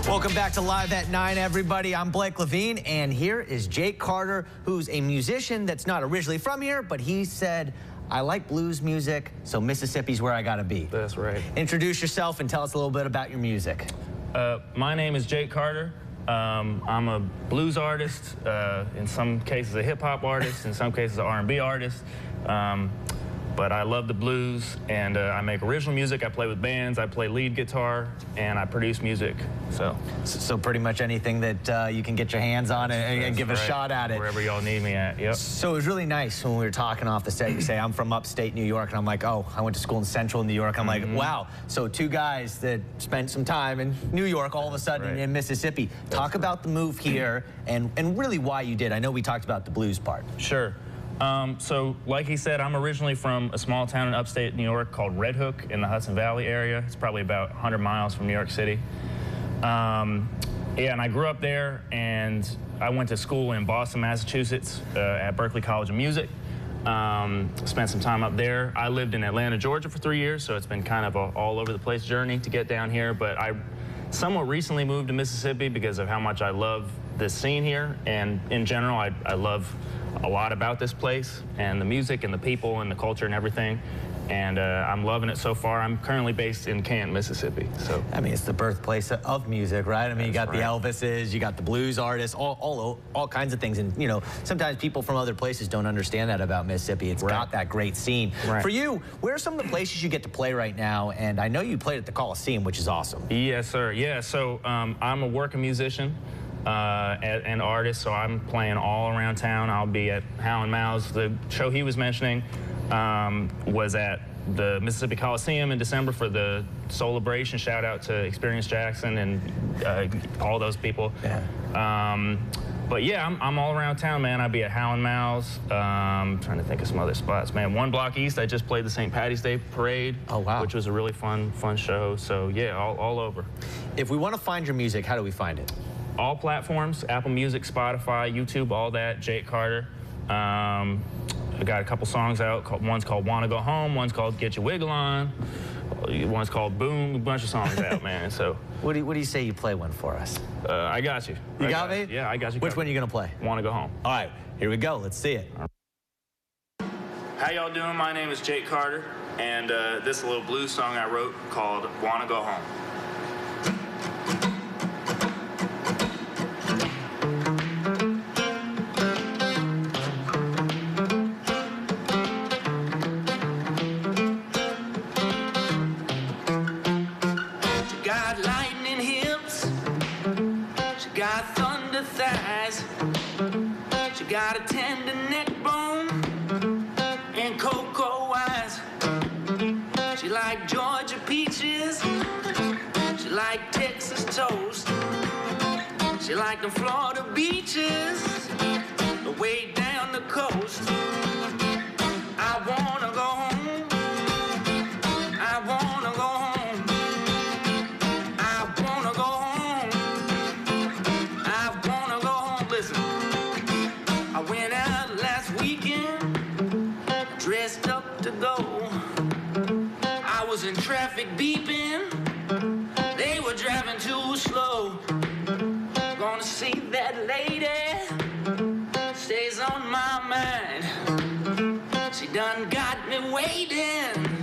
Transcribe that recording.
Welcome back to Live at 9, everybody. I'm Blake Levine, and here is Jake Carter, who's a musician that's not originally from here, but he said, I like blues music, so Mississippi's where I gotta be. That's right. Introduce yourself and tell us a little bit about your music. My name is Jake Carter. I'm a blues artist, in some cases a hip-hop artist, in some cases an R&B artist. But I love the blues, and I make original music. I play with bands, I play lead guitar, and I produce music. So pretty much anything that you can get your hands on and give it a shot at it. Wherever y'all need me at, yep. So it was really nice when we were talking off the set. You say, I'm from upstate New York, and I'm like, oh, I went to school in central New York. I'm like, wow. So two guys that spent some time in New York all of a sudden in Mississippi. Talk about the move here and really why you did. I know we talked about the blues part. Sure. So, like he said, I'm originally from a small town in upstate New York called Red Hook in the Hudson Valley area. It's probably about 100 miles from New York City. Yeah, and I grew up there, and I went to school in Boston, Massachusetts at Berklee College of Music. Spent some time up there. I lived in Atlanta, Georgia for 3 years, so it's been kind of a all over the place journey to get down here. But I somewhat recently moved to Mississippi because of how much I love this scene here, and in general, I love a lot about this place and the music and the people and the culture and everything, and I'm loving it so far. I'm currently based in Canton, Mississippi. So I mean, it's the birthplace of music, right? I mean, you got the Elvises, you got the blues artists, all kinds of things, and you know, sometimes people from other places don't understand that about Mississippi. It's got that great scene. For you, where are some of the places you get to play right now? And I know you played at the Coliseum, which is awesome. Yes, sir. Yeah. So I'm a working musician. An artist, so I'm playing all around town. I'll be at Howlin' Mouths. The show he was mentioning was at the Mississippi Coliseum in December for the Soulabration. Shout out to Experience Jackson and all those people. But yeah, I'm all around town, man. I'll be at Howlin' Mouths. Trying to think of some other spots, man. One block east, I just played the St. Patty's Day Parade. Oh, wow. Which was a really fun show. So yeah, all over. If we want to find your music, how do we find it? All platforms, Apple Music, Spotify, YouTube, all that, Jake Carter. I got a couple songs out. One's called Wanna Go Home, one's called Get Your Wiggle On, one's called Boom, a bunch of songs out, man. So what do you say you play one for us? I got you. You got me? Yeah, I got you. Which one are you gonna play? Wanna Go Home. All right, here we go, let's see it. How y'all doing? My name is Jake Carter, and this is a little blues song I wrote called Wanna Go Home. Got thunder thighs, she got a tender neck bone and cocoa eyes. She like Georgia peaches, she like Texas toast, she like the Florida beaches, way down the coast. I wanna go home, I wanna go home. Dressed up to go. I was in traffic beeping, they were driving too slow. Gonna see that lady, stays on my mind. She done got me waiting.